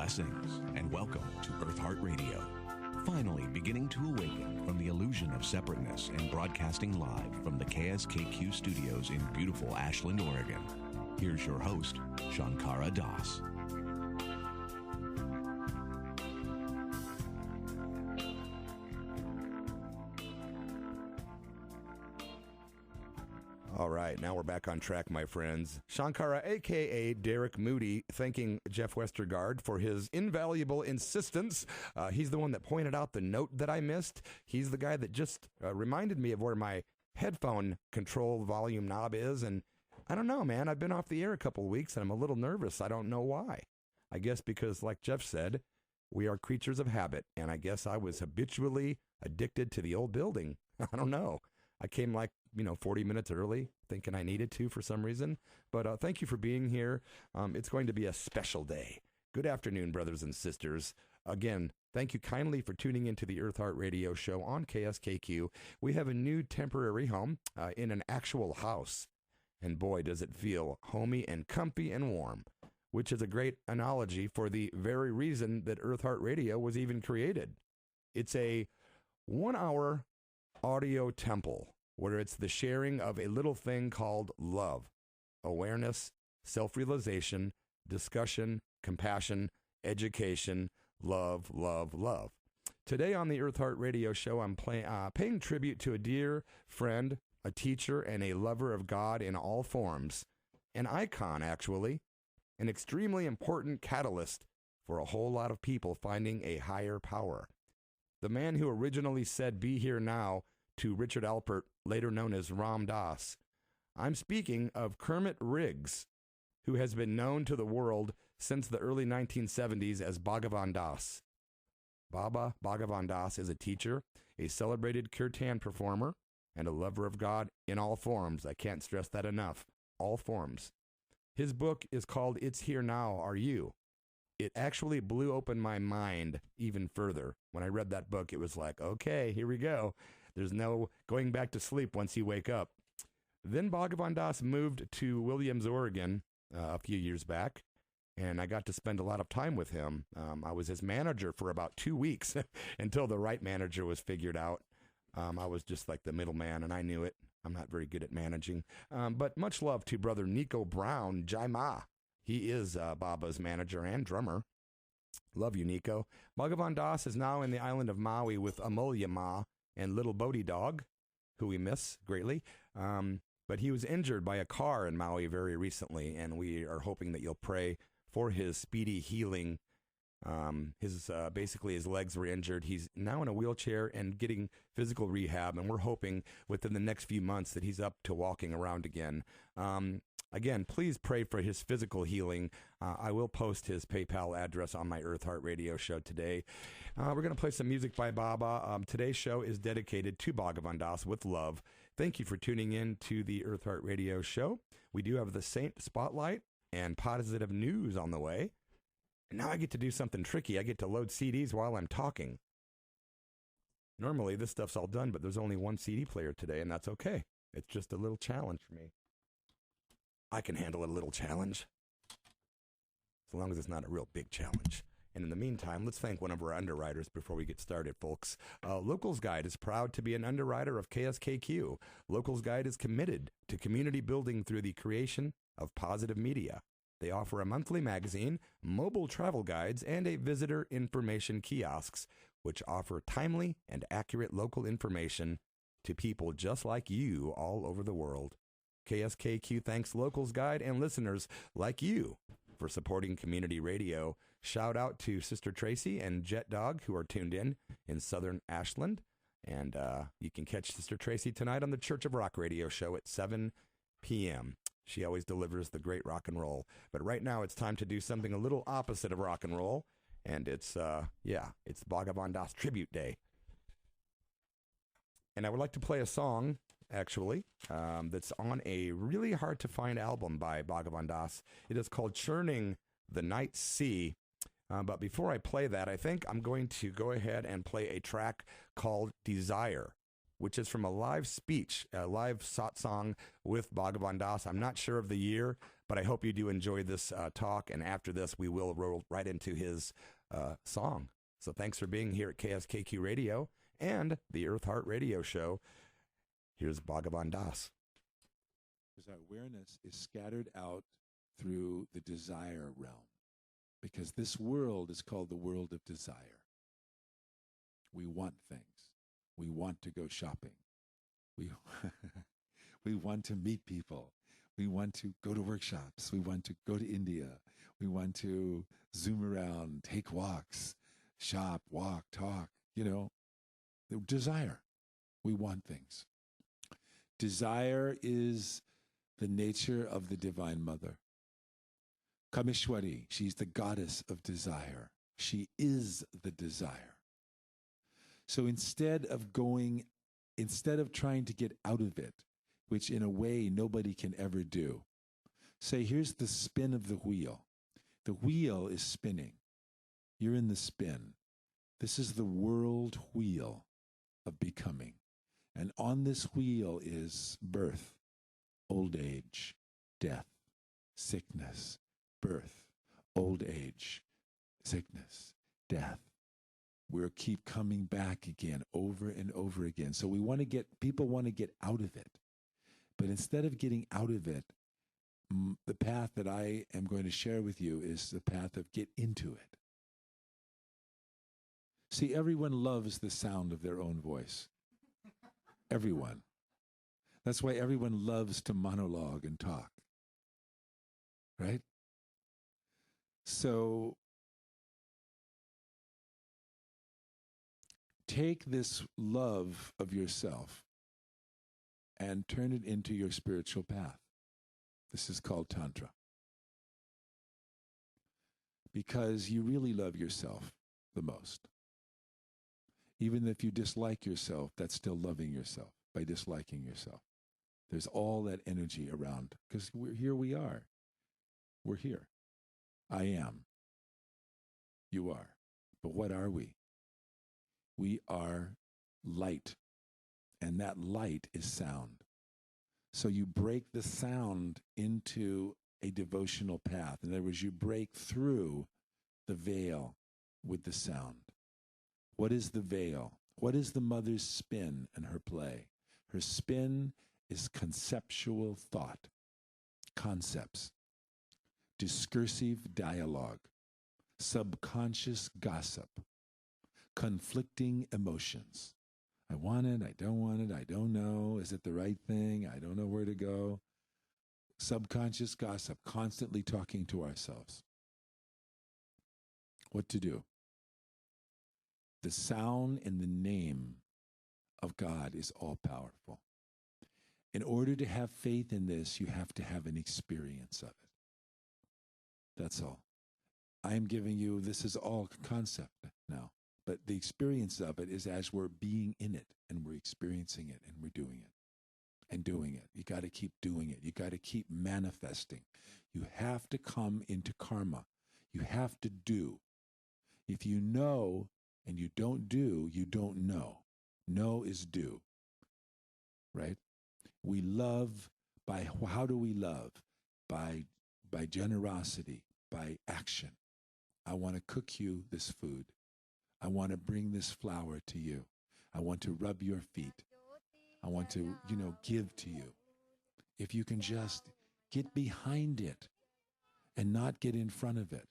Blessings, and welcome to Eartheart Radio. Finally beginning to awaken from the illusion of separateness and broadcasting live from the KSKQ studios in beautiful Ashland, Oregon. Here's your host, Shankara Das. All right, now we're back on track, my friends. Shankara, a.k.a. Derek Moody, thanking Jeff Westergaard for his invaluable insistence. He's the one that pointed out the note that I missed. He's the guy that just reminded me of where my headphone control volume knob is. And I don't know, man. I've been off the air a couple of weeks, and I'm a little nervous. I don't know why. I guess because, like Jeff said, we are creatures of habit. And I guess I was habitually addicted to the old building. I don't know. I came 40 minutes early, thinking I needed to for some reason. But thank you for being here. It's going to be a special day. Good afternoon, brothers and sisters. Again, thank you kindly for tuning into the Eartheart Radio show on KSKQ. We have a new temporary home in an actual house. And boy, does it feel homey and comfy and warm, which is a great analogy for the very reason that Eartheart Radio was even created. It's a 1-hour audio temple where it's the sharing of a little thing called love, awareness, self-realization, discussion, compassion, education, love, love, love. Today on the Eartheart Radio show, I'm paying tribute to a dear friend, a teacher, and a lover of God in all forms, an icon, actually, an extremely important catalyst for a whole lot of people finding a higher power. The man who originally said, "Be here now," to Richard Alpert, later known as Ram Dass. I'm speaking of Kermit Riggs, who has been known to the world since the early 1970s as Bhagavan Das. Bhagavan Das is a teacher, a celebrated kirtan performer, and a lover of God in all forms. I can't stress that enough. All forms. His book is called It's Here Now, Are You? It actually blew open my mind even further. When I read that book, it was like, okay, here we go. There's no going back to sleep once you wake up. Then Bhagavan Das moved to Williams, Oregon a few years back, and I got to spend a lot of time with him. I was his manager for about 2 weeks until the right manager was figured out. I was just like the middleman, and I knew it. I'm not very good at managing. But much love to brother Nico Brown, Jai Ma. He is Baba's manager and drummer. Love you, Nico. Bhagavan Das is now in the island of Maui with Amulya Ma and little Bodhi Dog, who we miss greatly. But he was injured by a car in Maui very recently, and we are hoping that you'll pray for his speedy healing. Basically his legs were injured. He's now in a wheelchair and getting physical rehab, and we're hoping within the next few months that he's up to walking around again. Again, please pray for his physical healing. I will post his PayPal address on my Eartheart Radio show today. We're going to play some music by Baba. Today's show is dedicated to Bhagavan Das with love. Thank you for tuning in to the Eartheart Radio show. We do have the Saint Spotlight and positive news on the way. And now I get to do something tricky. I get to load CDs while I'm talking. Normally, this stuff's all done, but there's only one CD player today, and that's okay. It's just a little challenge for me. I can handle a little challenge, as long as it's not a real big challenge. And in the meantime, let's thank one of our underwriters before we get started, folks. Locals Guide is proud to be an underwriter of KSKQ. Locals Guide is committed to community building through the creation of positive media. They offer a monthly magazine, mobile travel guides, and a visitor information kiosks, which offer timely and accurate local information to people just like you all over the world. KSKQ thanks Locals Guide and listeners like you for supporting community radio. Shout out to Sister Tracy and Jet Dog, who are tuned in southern Ashland. And you can catch Sister Tracy tonight on the Church of Rock radio show at 7 p.m. She always delivers the great rock and roll. But right now it's time to do something a little opposite of rock and roll. And it's Bhagavan Das Tribute Day. And I would like to play a song, actually, that's on a really hard-to-find album by Bhagavan Das. It is called Churning the Night Sea. But before I play that, I think I'm going to go ahead and play a track called Desire. which is from a live speech, a live satsang with Bhagavan Das. I'm not sure of the year, but I hope you do enjoy this talk. And after this, we will roll right into his song. So thanks for being here at KSKQ Radio and the Eartheart Radio Show. Here's Bhagavan Das. Because our awareness is scattered out through the desire realm. Because this world is called the world of desire. We want things. We want to go shopping. We want to meet people. We want to go to workshops. We want to go to India. We want to zoom around, take walks, shop, walk, talk, the desire. We want things. Desire is the nature of the Divine Mother. Kameshwari, she's the goddess of desire. She is the desire. So instead of trying to get out of it, which in a way nobody can ever do, say, here's the spin of the wheel. The wheel is spinning. You're in the spin. This is the world wheel of becoming. And on this wheel is birth, old age, death, sickness, birth, old age, sickness, death. We'll keep coming back again over and over again. So people want to get out of it. But instead of getting out of it, the path that I am going to share with you is the path of get into it. See, everyone loves the sound of their own voice. Everyone. That's why everyone loves to monologue and talk. Right? So take this love of yourself and turn it into your spiritual path. This is called Tantra. Because you really love yourself the most. Even if you dislike yourself, that's still loving yourself by disliking yourself. There's all that energy around because we are. We're here. I am. You are. But what are we? We are light. And that light is sound. So you break the sound into a devotional path. In other words, you break through the veil with the sound. What is the veil? What is the mother's spin and her play? Her spin is conceptual thought, concepts, discursive dialogue, subconscious gossip, conflicting emotions. I want it, I don't want it, I don't know. Is it the right thing? I don't know where to go. Subconscious gossip, constantly talking to ourselves. What to do? The sound and the name of God is all powerful. In order to have faith in this, you have to have an experience of it. That's all. I'm giving you, this is all concept now. But the experience of it is as we're being in it and we're experiencing it and we're doing it and doing it. You got to keep doing it. You got to keep manifesting. You have to come into karma. You have to do. If you know and you don't do, you don't know. Know is do. Right? We love by, how do we love? By generosity, by action. I want to cook you this food. I want to bring this flower to you. I want to rub your feet. I want to, give to you. If you can just get behind it and not get in front of it.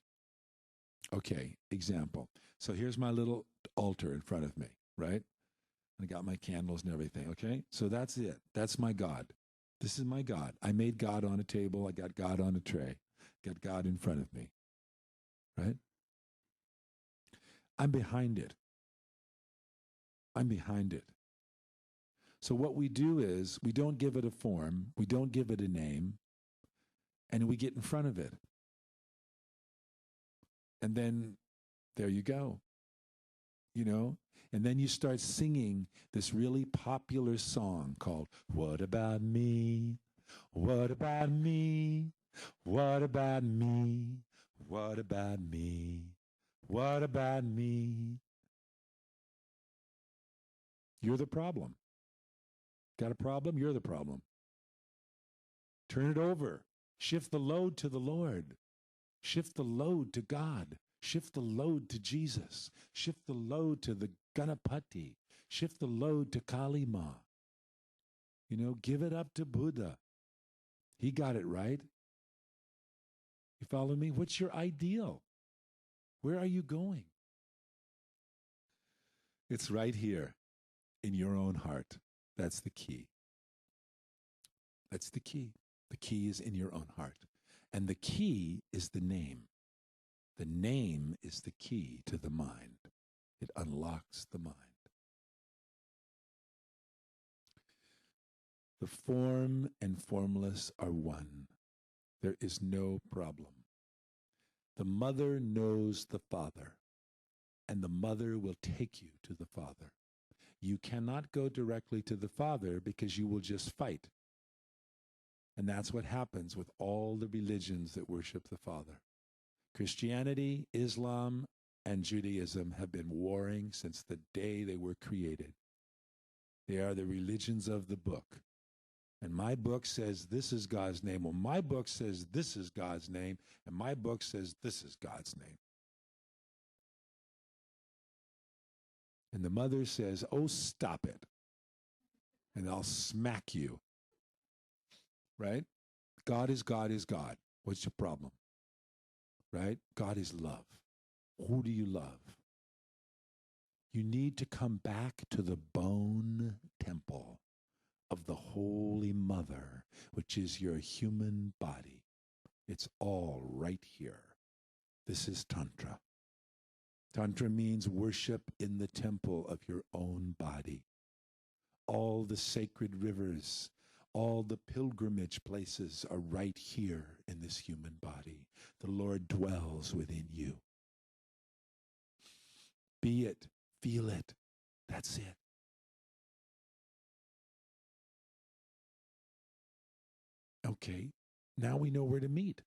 Okay, example. So here's my little altar in front of me, right? I got my candles and everything, okay? So that's it. That's my God. This is my God. I made God on a table. I got God on a tray. Got God in front of me, right? I'm behind it. I'm behind it. So what we do is we don't give it a form. We don't give it a name. And we get in front of it. And then there you go. And then you start singing this really popular song called, What About Me? What About Me? What About Me? What About Me? What about me? You're the problem. Got a problem? You're the problem. Turn it over. Shift the load to the Lord. Shift the load to God. Shift the load to Jesus. Shift the load to the Ganapati. Shift the load to Kali Ma. Give it up to Buddha. He got it right. You follow me? What's your ideal? Where are you going? It's right here in your own heart. That's the key. That's the key. The key is in your own heart. And the key is the name. The name is the key to the mind. It unlocks the mind. The form and formless are one. There is no problem. The mother knows the father, and the mother will take you to the father. You cannot go directly to the father because you will just fight. And that's what happens with all the religions that worship the Father. Christianity, Islam, and Judaism have been warring since the day they were created. They are the religions of the book. And my book says this is God's name. Well, my book says this is God's name. And my book says this is God's name. And the mother says, oh, stop it. And I'll smack you. Right? God is God is God. What's your problem? Right? God is love. Who do you love? You need to come back to the bone temple of the Holy Mother, which is your human body. It's all right here. This is Tantra. Tantra means worship in the temple of your own body. All the sacred rivers, all the pilgrimage places are right here in this human body. The Lord dwells within you. Be it, feel it. That's it. Okay, now we know where to meet.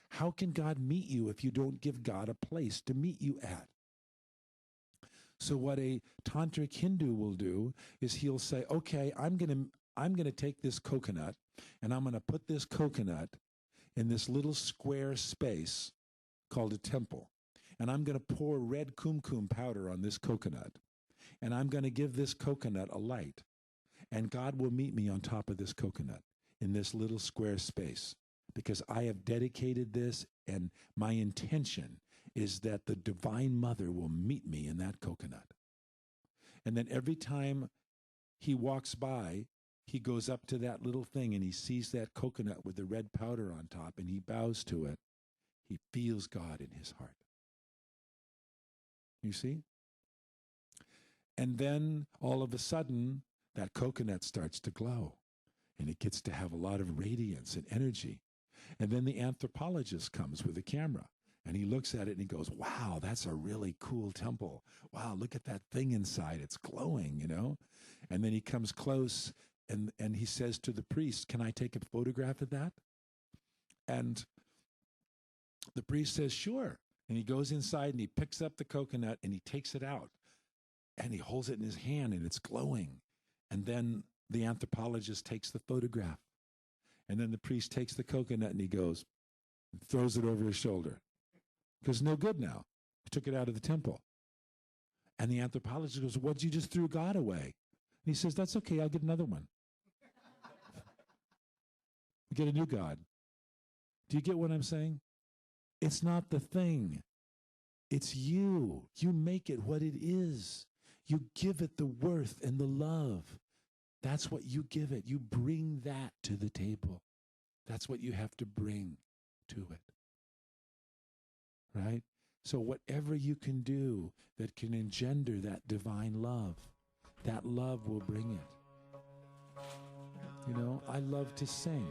How can God meet you if you don't give God a place to meet you at? So what a tantric Hindu will do is he'll say, okay, I'm going to take this coconut and I'm going to put this coconut in this little square space called a temple. And I'm going to pour red kumkum powder on this coconut. And I'm going to give this coconut a light. And God will meet me on top of this coconut in this little square space. Because I have dedicated this, and my intention is that the Divine Mother will meet me in that coconut. And then every time he walks by, he goes up to that little thing and he sees that coconut with the red powder on top and he bows to it. He feels God in his heart. You see? And then all of a sudden, that coconut starts to glow and it gets to have a lot of radiance and energy. And then the anthropologist comes with a camera and he looks at it and he goes, wow, that's a really cool temple. Wow, look at that thing inside. It's glowing, you know? And then he comes close and he says to the priest, can I take a photograph of that? And the priest says, sure. And he goes inside and he picks up the coconut and he takes it out and he holds it in his hand and it's glowing. And then the anthropologist takes the photograph. And then the priest takes the coconut and he goes, and throws it over his shoulder. Because no good now. He took it out of the temple. And the anthropologist goes, what'd you just threw God away? And he says, that's okay, I'll get another one. Get a new God. Do you get what I'm saying? It's not the thing. It's you. You make it what it is. You give it the worth and the love. That's what you give it. You bring that to the table. That's what you have to bring to it. Right? So whatever you can do that can engender that divine love, that love will bring it. You know, I love to sing.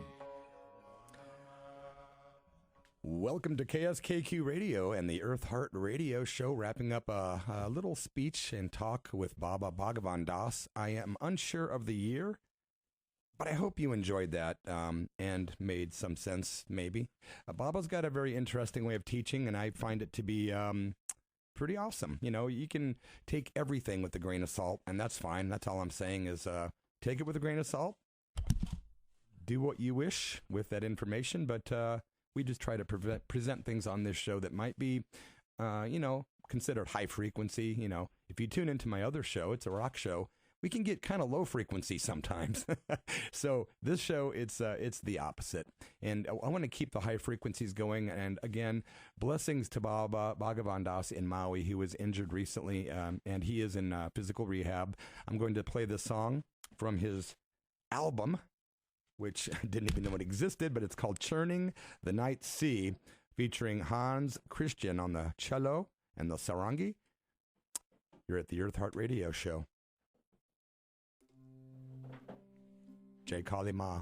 Welcome to KSKQ Radio and the Eartheart Radio Show, wrapping up a little speech and talk with Bhagavan Das. I am unsure of the year, but I hope you enjoyed that and made some sense, maybe. Baba's got a very interesting way of teaching, and I find it to be pretty awesome. You know, you can take everything with a grain of salt, and that's fine. That's all I'm saying is take it with a grain of salt. Do what you wish with that information, but we just try to present things on this show that might be, considered high frequency. If you tune into my other show, it's a rock show. We can get kind of low frequency sometimes. So this show, it's the opposite. And I want to keep the high frequencies going. And again, blessings to Bhagavan Das in Maui. He was injured recently, and he is in physical rehab. I'm going to play this song from his album, which I didn't even know it existed, but it's called Churning the Night Sea, featuring Hans Christian on the cello and the sarangi. You're at the Eartheart Radio Show. Jai Kali Ma.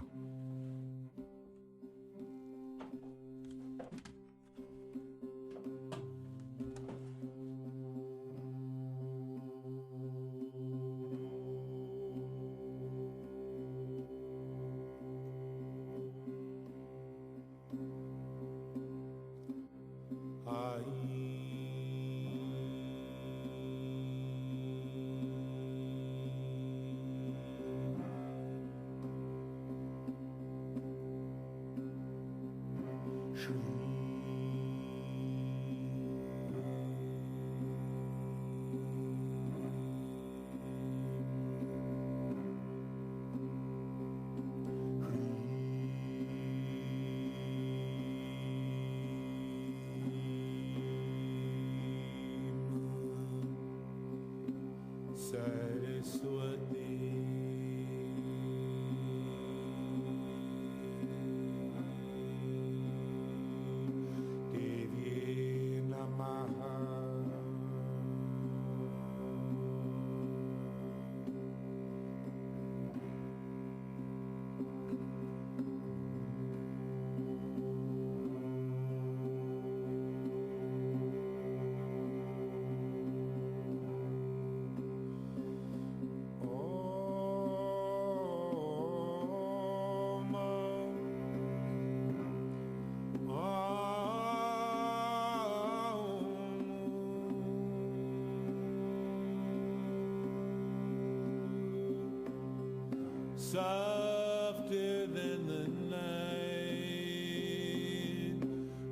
Softer than the night,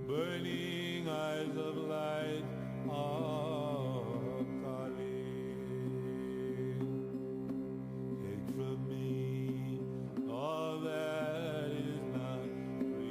burning eyes of light, Kali. Take from me all that is not free.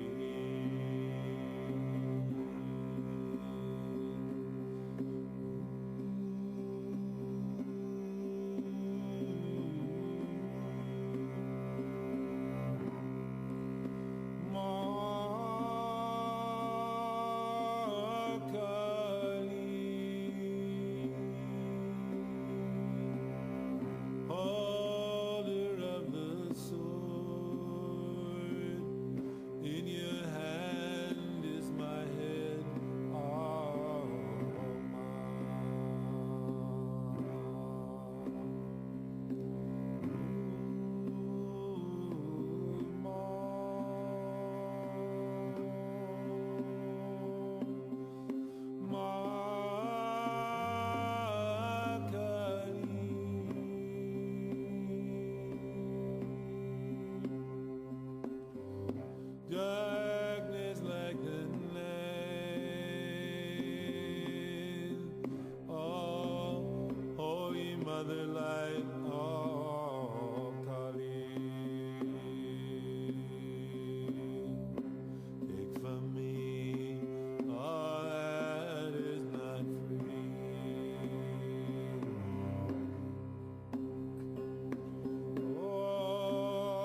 Darkness like the night, oh, Holy Mother Light, oh, Kali. Take from me all that is not free. Oh,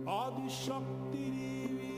Adi Shakti Devi,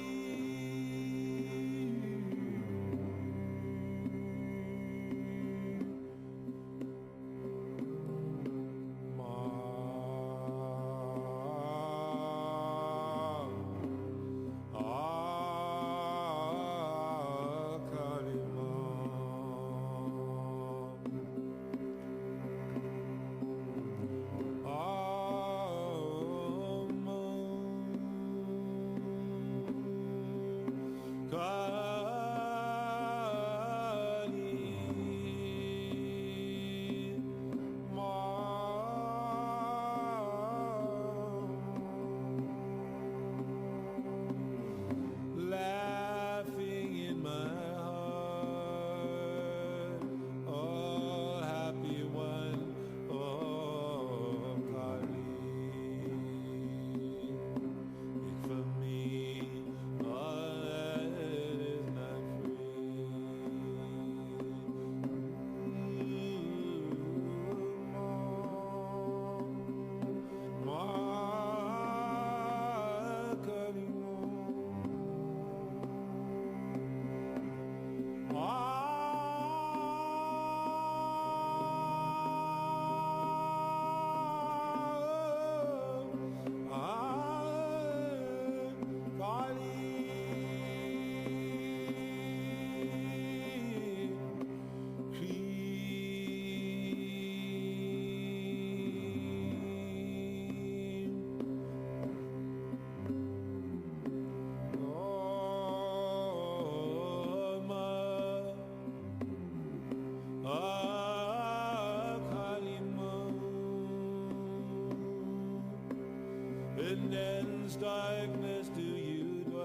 In dense darkness do you dwell,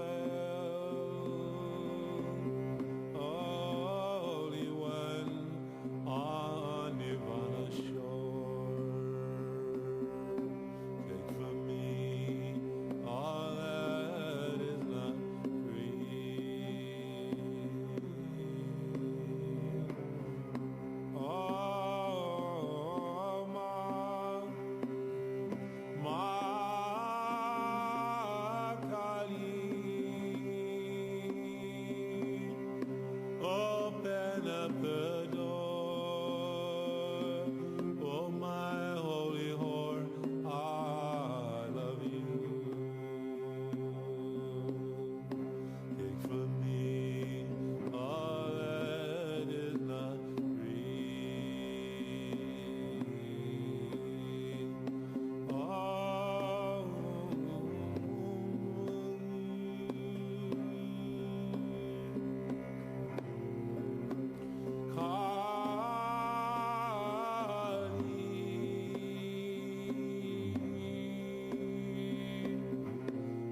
Holy One, on Nirvana shore. Take from me all that is not free. Oh, my Kali, open up the door. Oh, my holy whore, I love you. Take from me all that is not free.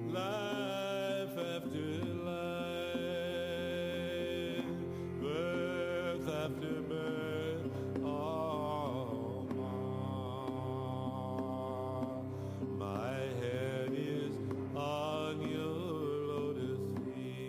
Life after life, birth after birth, oh, my head is on your lotus feet.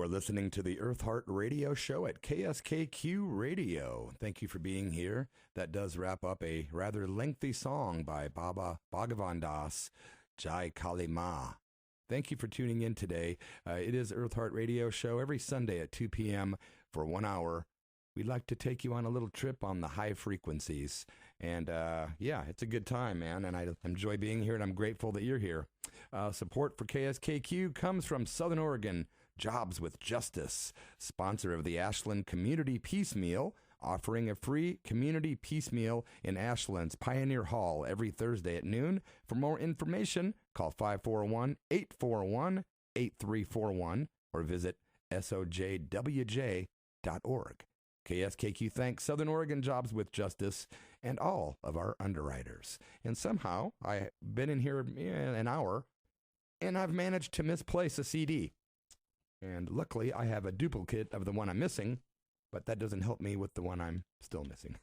are listening to the Eartheart radio show at KSKQ Radio. Thank you for being here. That does wrap up a rather lengthy song by Bhagavan Das, Jai Kali Ma. Thank you for tuning in today. It is Eartheart radio show every Sunday at 2 p.m. for 1 hour. We'd like to take you on a little trip on the high frequencies. And yeah, it's a good time, man. And I enjoy being here, and I'm grateful that you're here. Support for KSKQ comes from Southern Oregon Jobs with Justice, sponsor of the Ashland Community Peace Meal, offering a free community peace meal in Ashland's Pioneer Hall every Thursday at noon. For more information, call 541-841-8341 or visit sojwj.org. KSKQ thanks Southern Oregon Jobs with Justice and all of our underwriters. And somehow, I've been in here an hour, and I've managed to misplace a CD. And luckily, I have a duplicate of the one I'm missing, but that doesn't help me with the one I'm still missing.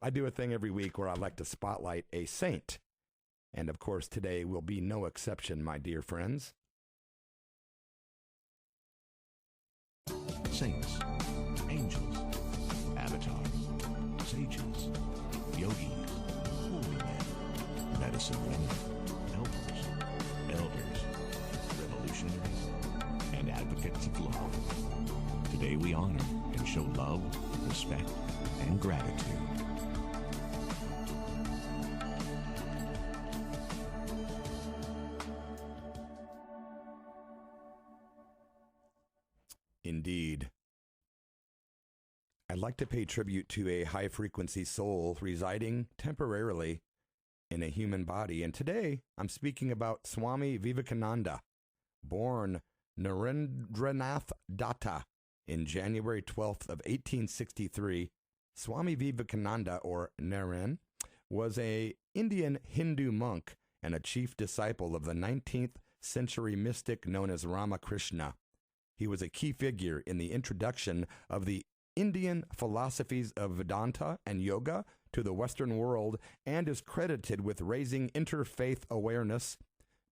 I do a thing every week where I like to spotlight a saint. And of course, today will be no exception, my dear friends. Saints, angels, avatars, sages, yogis, holy men, medicine men, elders, revolutionaries, and advocates of love. Today we honor and show love, respect, and gratitude. Indeed. I'd like to pay tribute to a high-frequency soul residing temporarily in a human body. And today, I'm speaking about Swami Vivekananda, born Narendranath Datta in January 12th of 1863. Swami Vivekananda, or Naren, was an Indian Hindu monk and a chief disciple of the 19th century mystic known as Ramakrishna. He was a key figure in the introduction of the Indian philosophies of Vedanta and yoga to the Western world, and is credited with raising interfaith awareness,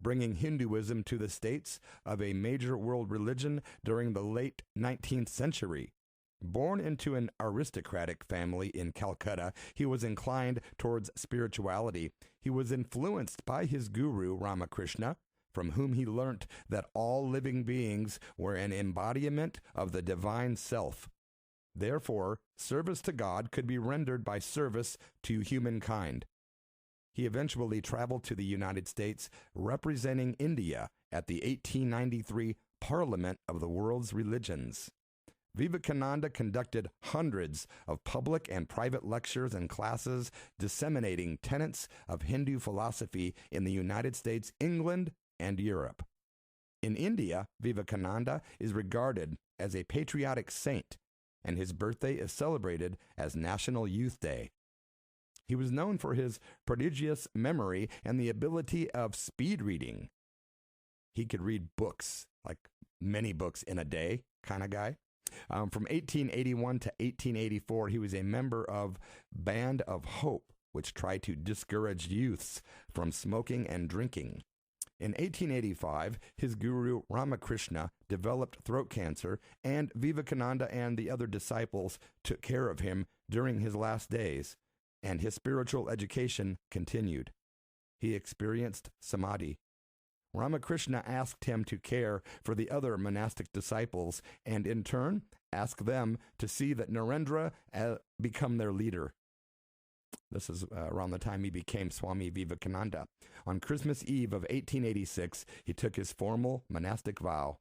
bringing Hinduism to the states of a major world religion during the late 19th century. Born into an aristocratic family in Calcutta, he was inclined towards spirituality. He was influenced by his guru, Ramakrishna, from whom he learnt that all living beings were an embodiment of the divine self. Therefore, service to God could be rendered by service to humankind. He eventually traveled to the United States, representing India at the 1893 Parliament of the World's Religions. Vivekananda conducted hundreds of public and private lectures and classes disseminating tenets of Hindu philosophy in the United States, England, and Europe. In India, Vivekananda is regarded as a patriotic saint, and his birthday is celebrated as National Youth Day. He was known for his prodigious memory and the ability of speed reading. He could read books, like many books in a day kind of guy. From 1881 to 1884, he was a member of Band of Hope, which tried to discourage youths from smoking and drinking. In 1885, his guru Ramakrishna developed throat cancer, and Vivekananda and the other disciples took care of him during his last days, and his spiritual education continued. He experienced samadhi. Ramakrishna asked him to care for the other monastic disciples, and in turn asked them to see that Narendra become their leader. This is around the time he became Swami Vivekananda. On Christmas Eve of 1886, he took his formal monastic vow.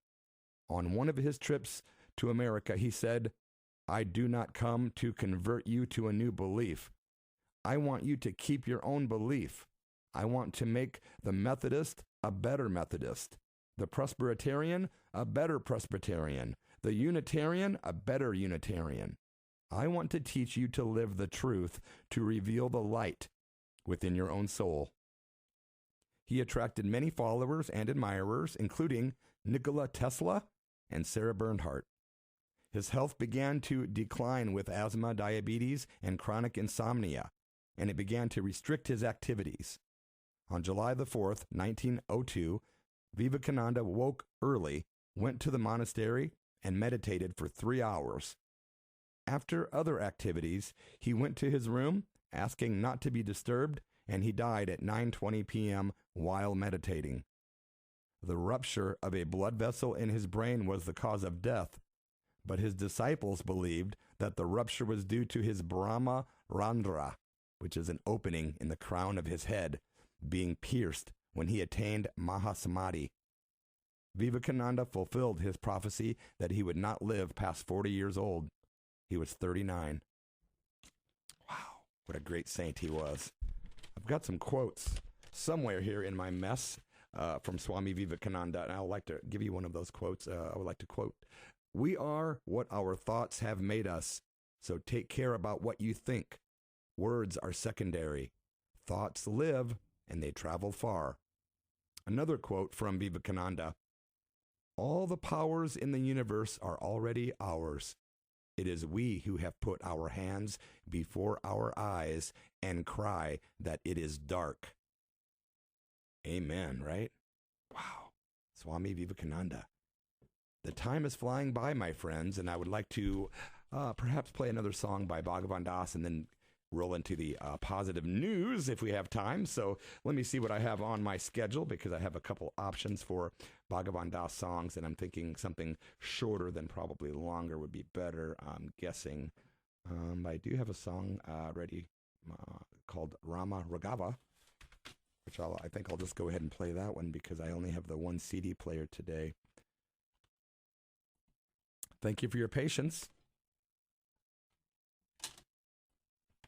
On one of his trips to America, he said, "I do not come to convert you to a new belief. I want you to keep your own belief. I want to make the Methodist a better Methodist, the Presbyterian a better Presbyterian, the Unitarian a better Unitarian. I want to teach you to live the truth, to reveal the light within your own soul." He attracted many followers and admirers, including Nikola Tesla and Sarah Bernhardt. His health began to decline with asthma, diabetes, and chronic insomnia, and it began to restrict his activities. On July the 4th, 1902, Vivekananda woke early went to the monastery, and meditated for 3 hours. After other activities, he went to his room, asking not to be disturbed, and he died at 9:20 p.m. while meditating. The rupture of a blood vessel in his brain was the cause of death, but his disciples believed that the rupture was due to his Brahma Randra, which is an opening in the crown of his head, being pierced when he attained Mahasamadhi. Vivekananda fulfilled his prophecy that he would not live past 40 years old. He was 39. Wow, what a great saint he was. I've got some quotes somewhere here in my mess from Swami Vivekananda, and I would like to give you one of those quotes. I would like to quote, "We are what our thoughts have made us, so take care about what you think. Words are secondary. Thoughts live, and they travel far." Another quote from Vivekananda, "All the powers in the universe are already ours. It is we who have put our hands before our eyes and cry that it is dark." Amen, right? Wow. Swami Vivekananda. The time is flying by, my friends, and I would like to perhaps play another song by Bhagavan Das and then roll into the positive news if we have time. So let me see what I have on my schedule, because I have a couple options for Bhagavan Das songs, and I'm thinking something shorter than probably longer would be better, I'm guessing. I do have a song ready called Rama Raghava, which I think I'll just go ahead and play that one because I only have the one CD player today. Thank you for your patience.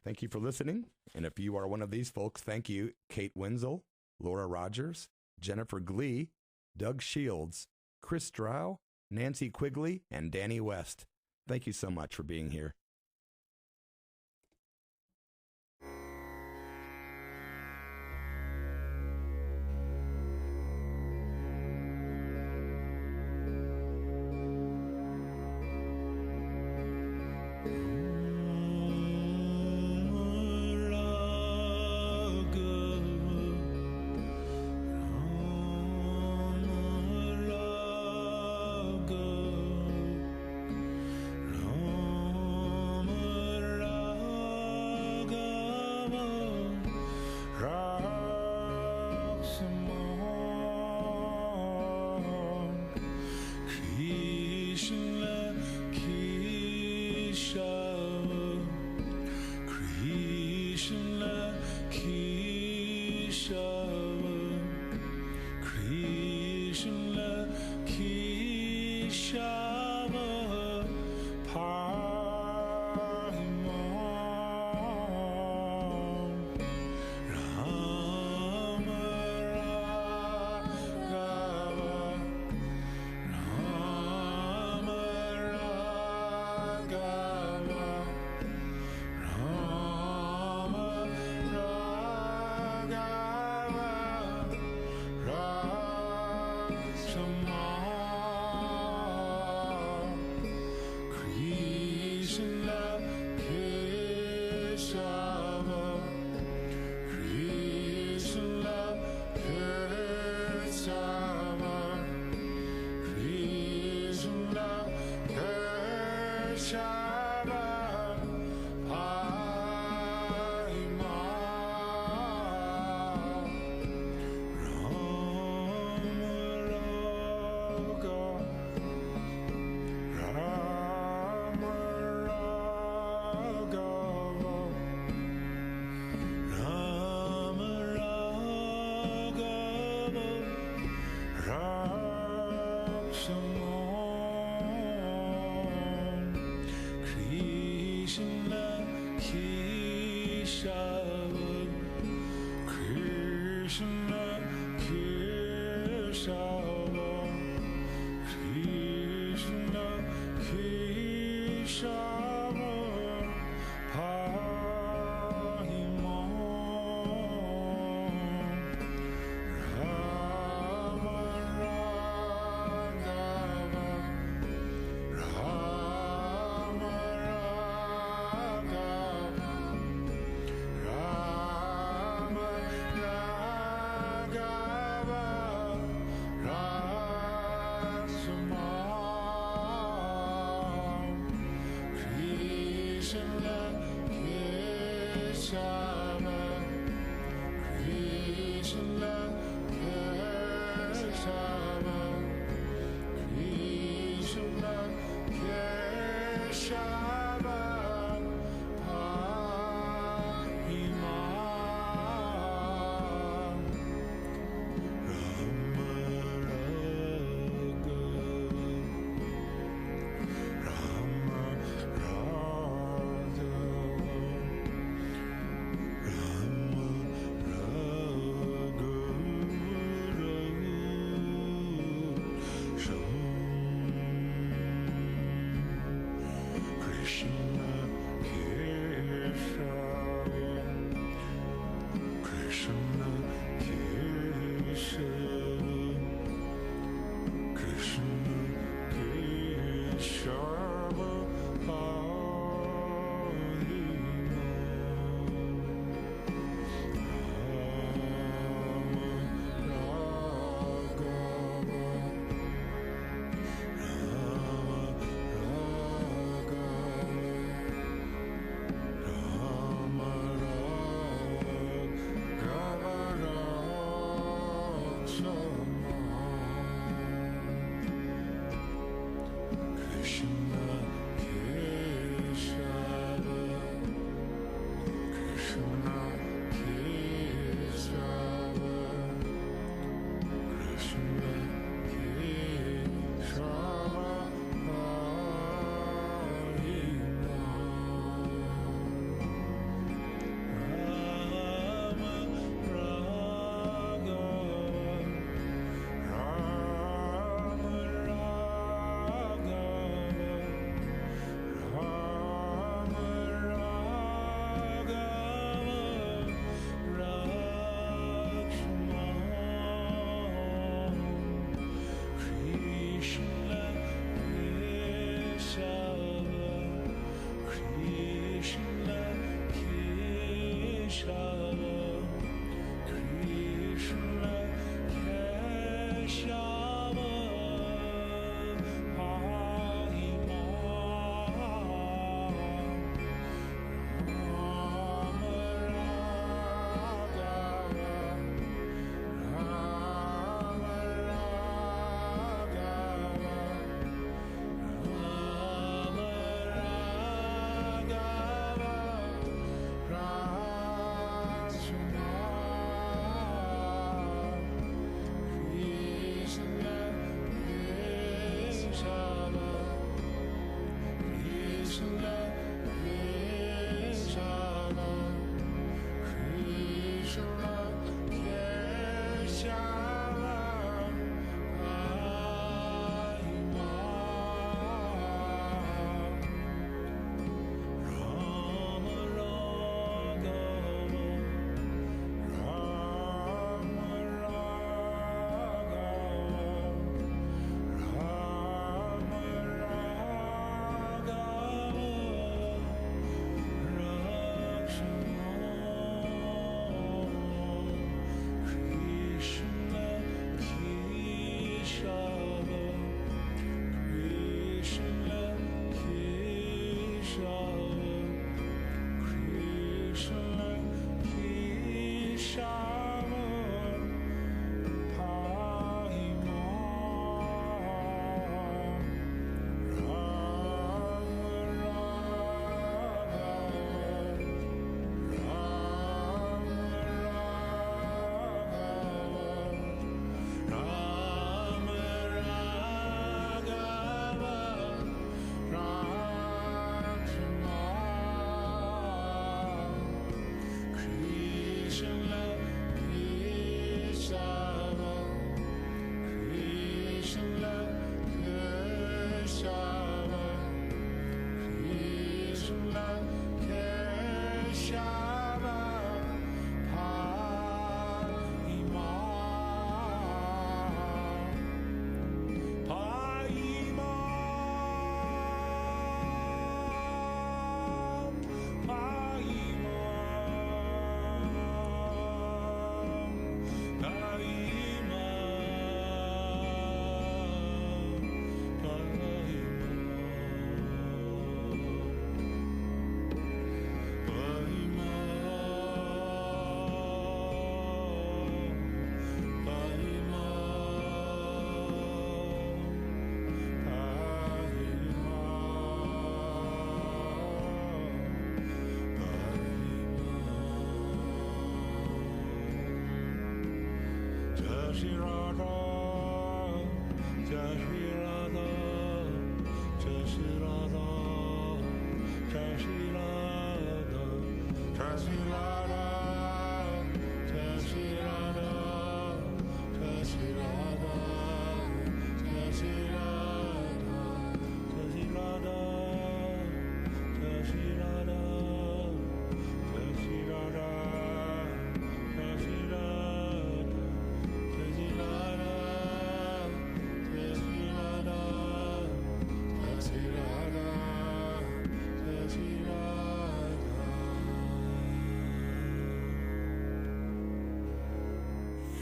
Thank you for listening. And if you are one of these folks, thank you, Kate Wenzel, Laura Rogers, Jennifer Glee, Doug Shields, Chris Drow, Nancy Quigley, and Danny West. Thank you so much for being here. Ram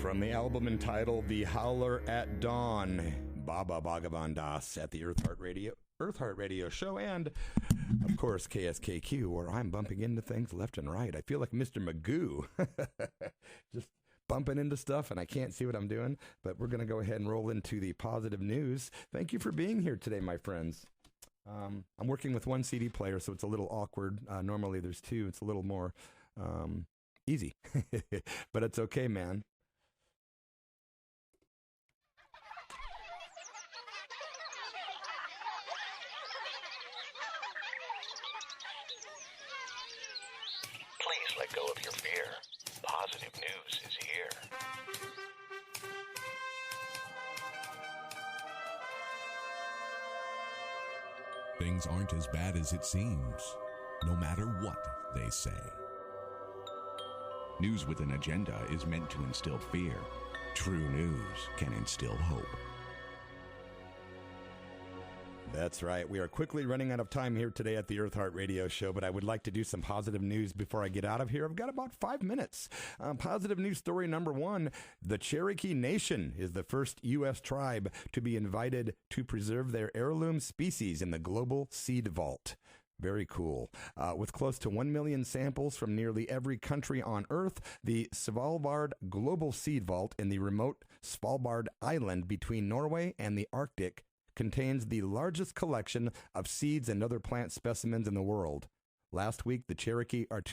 From the album entitled The Howler at Dawn, Baba Bhagavan Das at the Eartheart Radio show, and of course KSKQ, where I'm bumping into things left and right. I feel like Mr. Magoo, just bumping into stuff, and I can't see what I'm doing, but we're going to go ahead and roll into the positive news. Thank you for being here today, my friends. I'm working with one CD player, so it's a little awkward. Normally there's two. It's a little more easy, but it's okay, man. Please let go of your fear. Positive news is here. Things aren't as bad as it seems, no matter what they say. News with an agenda is meant to instill fear. True news can instill hope. That's right. We are quickly running out of time here today at the Eartheart Radio show, but I would like to do some positive news before I get out of here. I've got about 5 minutes. Positive news story number one, the Cherokee Nation is the first U.S. tribe to be invited to preserve their heirloom species in the Global Seed Vault. Very cool. With close to 1 million samples from nearly every country on Earth, the Svalbard Global Seed Vault in the remote Svalbard Island between Norway and the Arctic contains the largest collection of seeds and other plant specimens in the world. Last week, 2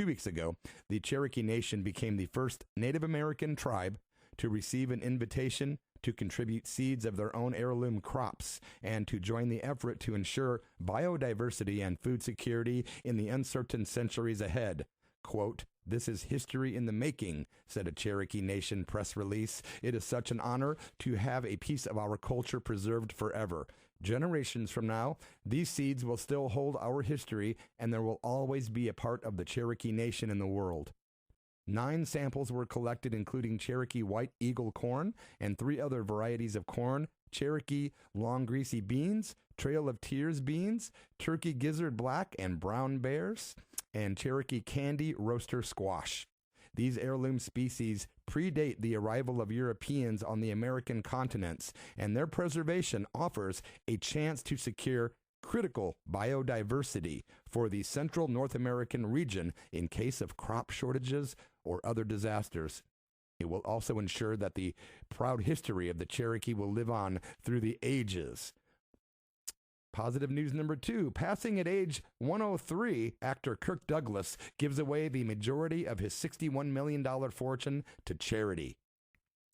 weeks ago, the Cherokee Nation became the first Native American tribe to receive an invitation to contribute seeds of their own heirloom crops and to join the effort to ensure biodiversity and food security in the uncertain centuries ahead. Quote, "This is history in the making," said a Cherokee Nation press release. "It is such an honor to have a piece of our culture preserved forever. Generations from now, these seeds will still hold our history, and there will always be a part of the Cherokee Nation in the world." 9 samples were collected, including Cherokee White Eagle corn and 3 other varieties of corn, Cherokee Long Greasy beans, Trail of Tears beans, Turkey Gizzard Black and Brown Bears, and Cherokee Candy Roaster Squash. These heirloom species predate the arrival of Europeans on the American continents, and their preservation offers a chance to secure critical biodiversity for the central North American region in case of crop shortages or other disasters. It will also ensure that the proud history of the Cherokee will live on through the ages. Positive news number 2, passing at age 103, actor Kirk Douglas gives away the majority of his $61 million fortune to charity.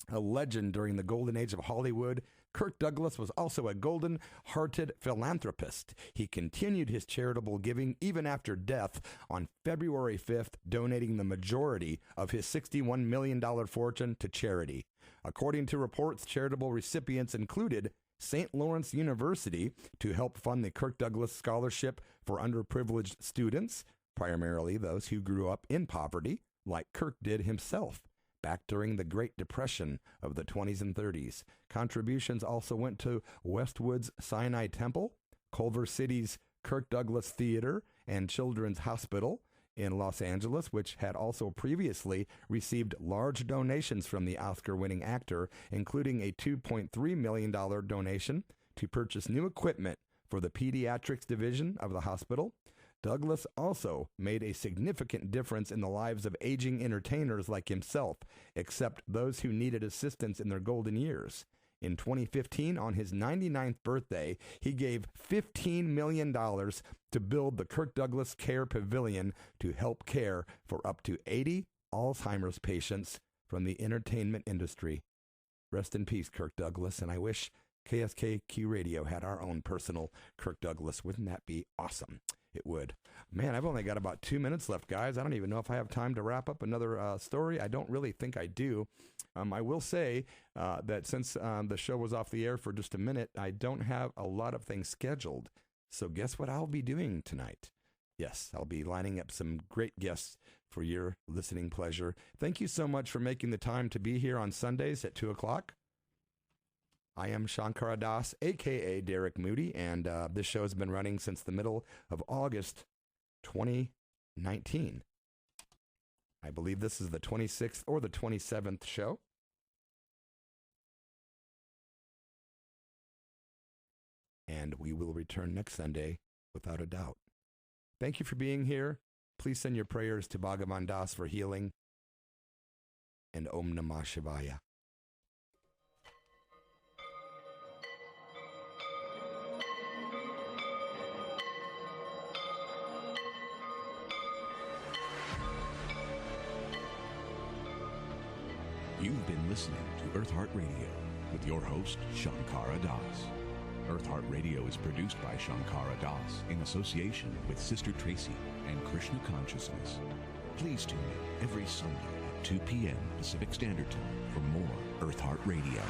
A legend during the golden age of Hollywood, Kirk Douglas was also a golden-hearted philanthropist. He continued his charitable giving even after death on February 5th, donating the majority of his $61 million fortune to charity. According to reports, charitable recipients included St. Lawrence University to help fund the Kirk Douglas Scholarship for underprivileged students, primarily those who grew up in poverty, like Kirk did himself back during the Great Depression of the 20s and 30s. Contributions also went to Westwood's Sinai Temple, Culver City's Kirk Douglas Theater and Children's Hospital in Los Angeles, which had also previously received large donations from the Oscar-winning actor, including a $2.3 million donation to purchase new equipment for the pediatrics division of the hospital. Douglas also made a significant difference in the lives of aging entertainers like himself, except those who needed assistance in their golden years. In 2015, on his 99th birthday, he gave $15 million to build the Kirk Douglas Care Pavilion to help care for up to 80 Alzheimer's patients from the entertainment industry. Rest in peace, Kirk Douglas, and I wish KSKQ Radio had our own personal Kirk Douglas. Wouldn't that be awesome? It would. Man, I've only got about 2 minutes left, guys. I don't even know if I have time to wrap up another story. I don't really think I do. I will say that since the show was off the air for just a minute, I don't have a lot of things scheduled. So guess what I'll be doing tonight? Yes, I'll be lining up some great guests for your listening pleasure. Thank you so much for making the time to be here on Sundays at 2 o'clock. I am Shankara Das, a.k.a. Derek Moody, and this show has been running since the middle of August 2019. I believe this is the 26th or the 27th show. And we will return next Sunday without a doubt. Thank you for being here. Please send your prayers to Bhagavan Das for healing. And Om Namah Shivaya. You've been listening to Eartheart Radio with your host, Shankara Das. Eartheart Radio is produced by Shankara Das in association with Sister Tracy and Krishna Consciousness. Please tune in every Sunday at 2 p.m. Pacific Standard Time for more Eartheart Radio.